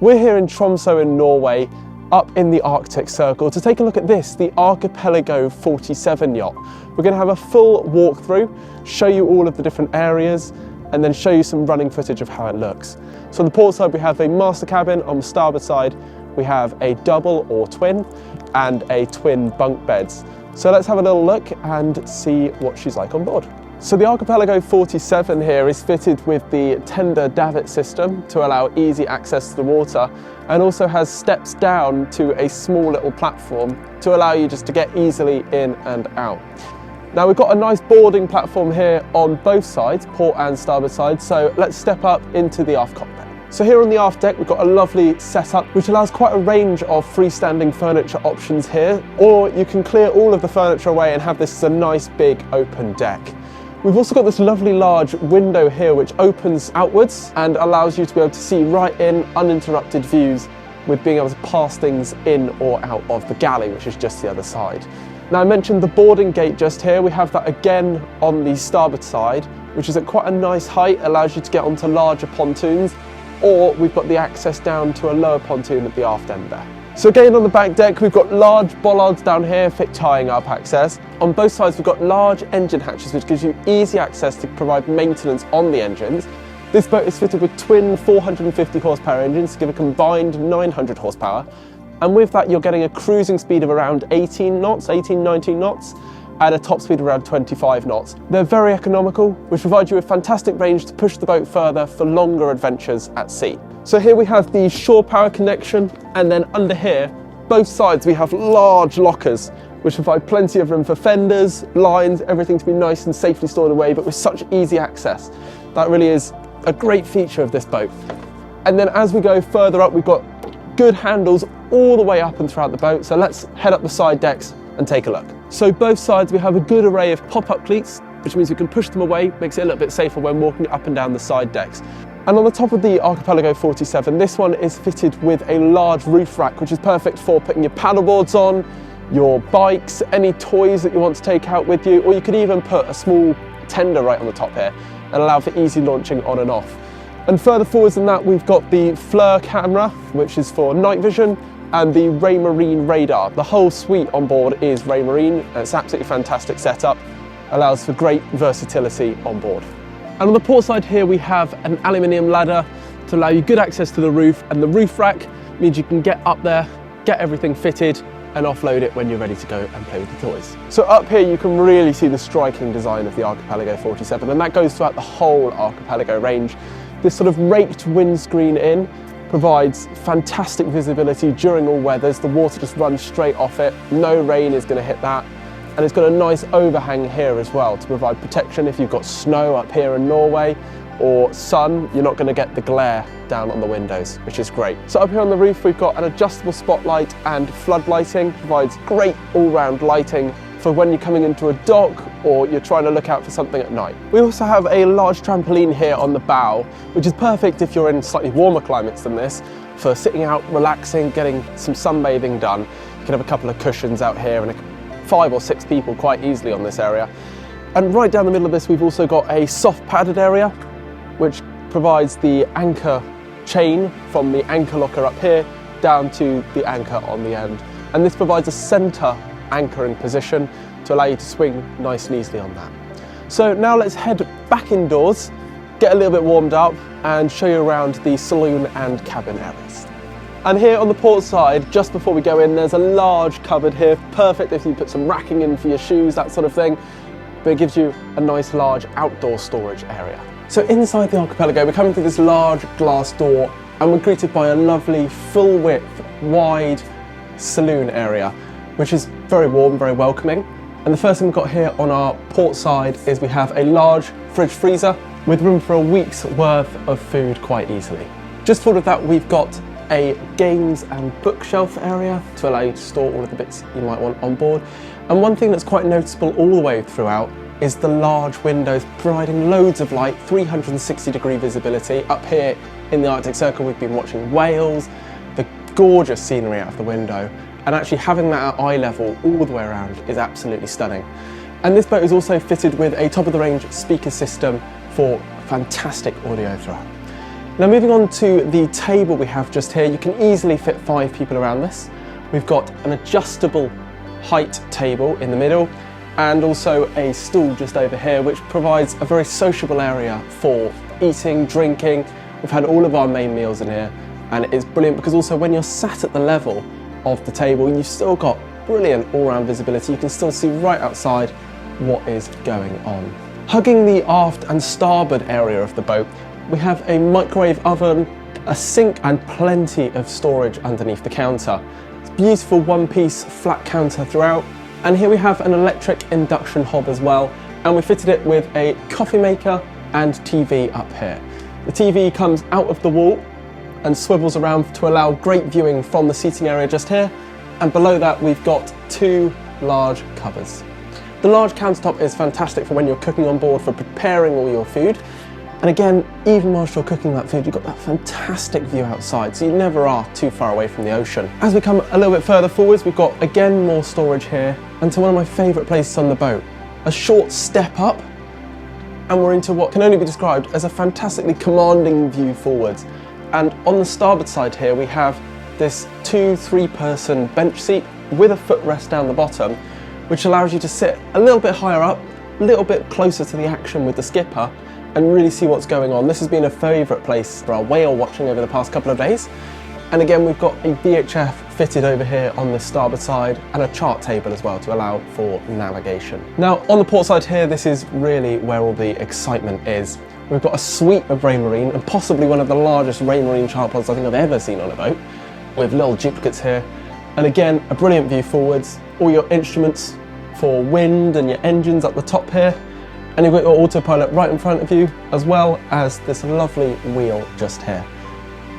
We're here in Tromsø in Norway, up in the Arctic Circle, to take a look at this, the Archipelago 47 yacht. We're going to have a full walkthrough, show you all of the different areas, and then show you some running footage of how it looks. So on the port side we have a master cabin, on the starboard side we have a double or twin, and a twin bunk beds. So let's have a little look and see what she's like on board. So the Archipelago 47 here is fitted with the tender davit system to allow easy access to the water, and also has steps down to a small little platform to allow you just to get easily in and out. Now we've got a nice boarding platform here on both sides, port and starboard side, so let's step up into the aft cockpit. So here on the aft deck we've got a lovely setup which allows quite a range of freestanding furniture options here, or you can clear all of the furniture away and have this as a nice big open deck. We've also got this lovely large window here which opens outwards and allows you to be able to see right in, uninterrupted views, with being able to pass things in or out of the galley, which is just the other side. Now I mentioned the boarding gate just here. We have that again on the starboard side, which is at quite a nice height, allows you to get onto larger pontoons, or we've got the access down to a lower pontoon at the aft end there. So again on the back deck we've got large bollards down here for tying up access. On both sides we've got large engine hatches which gives you easy access to provide maintenance on the engines. This boat is fitted with twin 450 horsepower engines to give a combined 900 horsepower, and with that you're getting a cruising speed of around 19 knots at a top speed of around 25 knots. They're very economical, which provides you with fantastic range to push the boat further for longer adventures at sea. So here we have the shore power connection, and then under here, both sides we have large lockers, which provide plenty of room for fenders, lines, everything to be nice and safely stored away, but with such easy access. That really is a great feature of this boat. And then as we go further up, we've got good handles all the way up and throughout the boat. So let's head up the side decks and take a look. So both sides we have a good array of pop-up cleats, which means we can push them away, makes it a little bit safer when walking up and down the side decks. And on the top of the Archipelago 47, this one is fitted with a large roof rack, which is perfect for putting your paddleboards on, your bikes, any toys that you want to take out with you, or you could even put a small tender right on the top here and allow for easy launching on and off. And further forwards than that, we've got the FLIR camera, which is for night vision, and the Raymarine radar. The whole suite on board is Raymarine, and it's absolutely fantastic setup, allows for great versatility on board. And on the port side here we have an aluminium ladder to allow you good access to the roof, and the roof rack means you can get up there, get everything fitted, and offload it when you're ready to go and play with the toys. So up here you can really see the striking design of the Archipelago 47, and that goes throughout the whole Archipelago range. This sort of raked windscreen in provides fantastic visibility during all weathers. The water just runs straight off it, no rain is going to hit that, and it's got a nice overhang here as well to provide protection if you've got snow up here in Norway or sun. You're not going to get the glare down on the windows, which is great. So up here on the roof we've got an adjustable spotlight and flood lighting, provides great all-round lighting for when you're coming into a dock or you're trying to look out for something at night. We also have a large trampoline here on the bow, which is perfect if you're in slightly warmer climates than this, for sitting out, relaxing, getting some sunbathing done. You can have a couple of cushions out here and 5 or 6 people quite easily on this area. And right down the middle of this we've also got a soft padded area, which provides the anchor chain from the anchor locker up here down to the anchor on the end. And this provides a centre anchoring position to allow you to swing nice and easily on that. So now let's head back indoors, get a little bit warmed up, and show you around the saloon and cabin areas. And here on the port side, just before we go in, there's a large cupboard here, perfect if you put some racking in for your shoes, that sort of thing, but it gives you a nice large outdoor storage area. So inside the Archipelago, we're coming through this large glass door, and we're greeted by a lovely full width, wide saloon area, which is very warm, very welcoming. And the first thing we've got here on our port side is we have a large fridge freezer with room for a week's worth of food quite easily. Just forward of that we've got a games and bookshelf area to allow you to store all of the bits you might want on board. And one thing that's quite noticeable all the way throughout is the large windows providing loads of light, 360-degree visibility. Up here in the Arctic Circle we've been watching whales, the gorgeous scenery out of the window, and actually having that at eye level all the way around is absolutely stunning. And this boat is also fitted with a top-of-the-range speaker system for fantastic audio throughout. Now moving on to the table we have just here, you can easily fit 5 people around this. We've got an adjustable height table in the middle and also a stool just over here, which provides a very sociable area for eating, drinking. We've had all of our main meals in here, and it's brilliant because also when you're sat at the level of the table, you've still got brilliant all-round visibility. You can still see right outside what is going on. Hugging the aft and starboard area of the boat, we have a microwave oven, a sink and plenty of storage underneath the counter. It's a beautiful one-piece flat counter throughout. And here we have an electric induction hob as well, and we fitted it with a coffee maker and TV up here. The TV comes out of the wall and swivels around to allow great viewing from the seating area just here, and below that we've got 2 large covers. The large countertop is fantastic for when you're cooking on board, for preparing all your food, and again, even whilst you're cooking that food, you've got that fantastic view outside, so you never are too far away from the ocean. As we come a little bit further forwards, we've got again more storage here, and to one of my favourite places on the boat, a short step up, and we're into what can only be described as a fantastically commanding view forwards. And on the starboard side here, we have this 2-3 person bench seat with a footrest down the bottom, which allows you to sit a little bit higher up, a little bit closer to the action with the skipper, and really see what's going on. This has been a favourite place for our whale watching over the past couple of days. And again, we've got a VHF fitted over here on the starboard side and a chart table as well to allow for navigation. Now on the port side here, this is really where all the excitement is. We've got a suite of Raymarine, and possibly one of the largest Raymarine chart plots I think I've ever seen on a boat, with little duplicates here. And again, a brilliant view forwards, all your instruments for wind and your engines up the top here. And you've got your autopilot right in front of you, as well as this lovely wheel just here.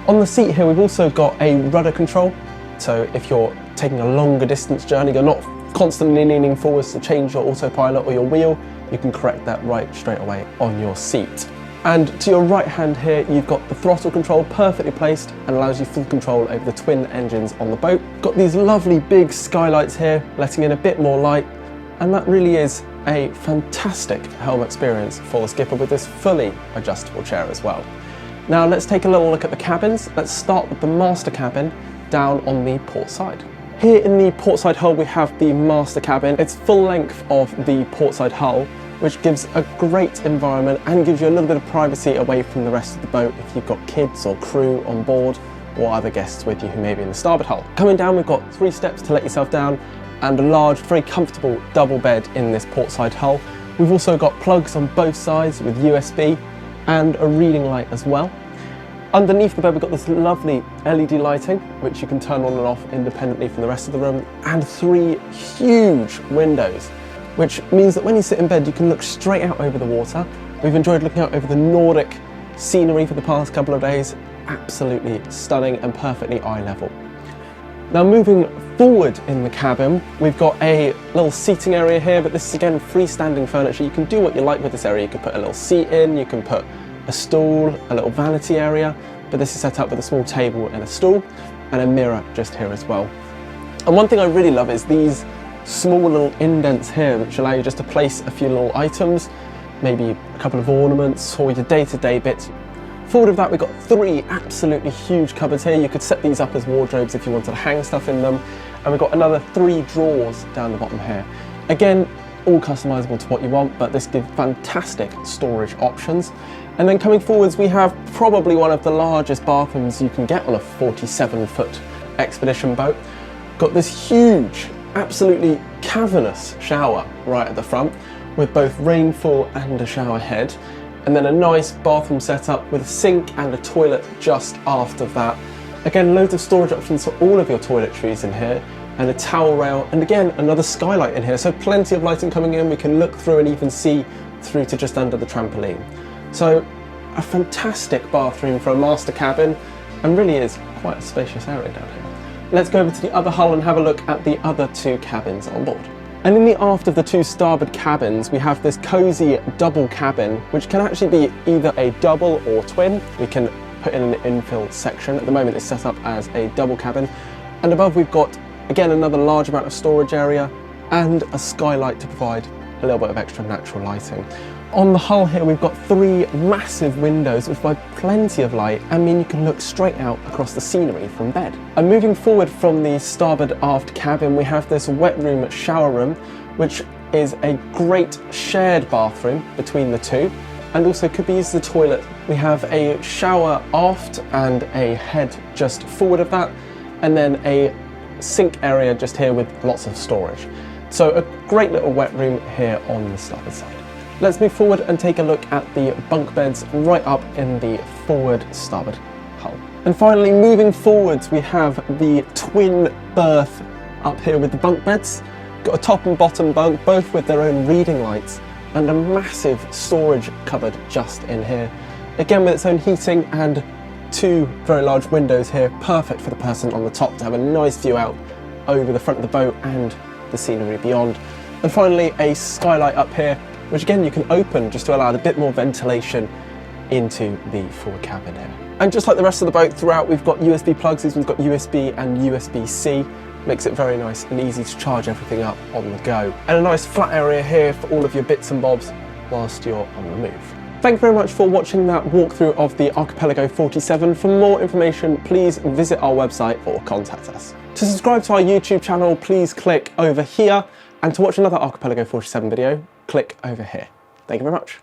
On the seat here, we've also got a rudder control. So if you're taking a longer distance journey, you're not constantly leaning forwards to change your autopilot or your wheel, you can correct that right straight away on your seat. And to your right hand here, you've got the throttle control perfectly placed and allows you full control over the twin engines on the boat. Got these lovely big skylights here, letting in a bit more light, and that really is a fantastic Helm experience for the skipper with this fully adjustable chair as well. Now let's take a little look at the cabins. Let's start with the master cabin down on the port side. Here in the port side hull we have the master cabin. It's full length of the port side hull, which gives a great environment and gives you a little bit of privacy away from the rest of the boat if you've got kids or crew on board or other guests with you who may be in the starboard hull. Coming down, we've got 3 steps to let yourself down and a large, very comfortable double bed in this port side hull. We've also got plugs on both sides with USB and a reading light as well. Underneath the bed we've got this lovely LED lighting, which you can turn on and off independently from the rest of the room, and 3 huge windows, which means that when you sit in bed you can look straight out over the water. We've enjoyed looking out over the Nordic scenery for the past couple of days. Absolutely stunning and perfectly eye level. Now moving forward in the cabin, we've got a little seating area here, but this is again freestanding furniture. You can do what you like with this area. You can put a little seat in, you can put a stool, a little vanity area, but this is set up with a small table and a stool and a mirror just here as well. And one thing I really love is these small little indents here, which allow you just to place a few little items, maybe a couple of ornaments or your day-to-day bits. Forward of that, we've got 3 absolutely huge cupboards here. You could set these up as wardrobes if you wanted to hang stuff in them. And we've got another 3 drawers down the bottom here. Again, all customizable to what you want, but this gives fantastic storage options. And then coming forwards, we have probably one of the largest bathrooms you can get on a 47-foot expedition boat. Got this huge, absolutely cavernous shower right at the front with both rainfall and a shower head. And then a nice bathroom setup with a sink and a toilet just after that. Again, loads of storage options for all of your toiletries in here, and a towel rail, and again, another skylight in here. So plenty of lighting coming in. We can look through and even see through to just under the trampoline. So a fantastic bathroom for a master cabin, and really is quite a spacious area down here. Let's go over to the other hull and have a look at the other 2 cabins on board. And in the aft of the 2 starboard cabins, we have this cosy double cabin, which can actually be either a double or twin. We can put in an infill section. At the moment it's set up as a double cabin. And above we've got, again, another large amount of storage area and a skylight to provide a little bit of extra natural lighting. On the hull here, we've got 3 massive windows which provide plenty of light and mean you can look straight out across the scenery from bed. And moving forward from the starboard aft cabin, we have this wet room shower room, which is a great shared bathroom between the two, and also could be used as a toilet. We have a shower aft and a head just forward of that, and then a sink area just here with lots of storage. So a great little wet room here on the starboard side. Let's move forward and take a look at the bunk beds right up in the forward starboard hull. And finally, moving forwards, we have the twin berth up here with the bunk beds. Got a top and bottom bunk, both with their own reading lights, and a massive storage cupboard just in here. Again with its own heating and 2 very large windows here, perfect for the person on the top to have a nice view out over the front of the boat and the scenery beyond. And finally, a skylight up here, which again you can open just to allow a bit more ventilation into the forward cabin here. And just like the rest of the boat throughout, we've got USB plugs. These ones got USB and USB-C. Makes it very nice and easy to charge everything up on the go. And a nice flat area here for all of your bits and bobs whilst you're on the move. Thank you very much for watching that walkthrough of the Archipelago 47. For more information, please visit our website or contact us. To subscribe to our YouTube channel, please click over here. And to watch another Archipelago 47 video, click over here. Thank you very much.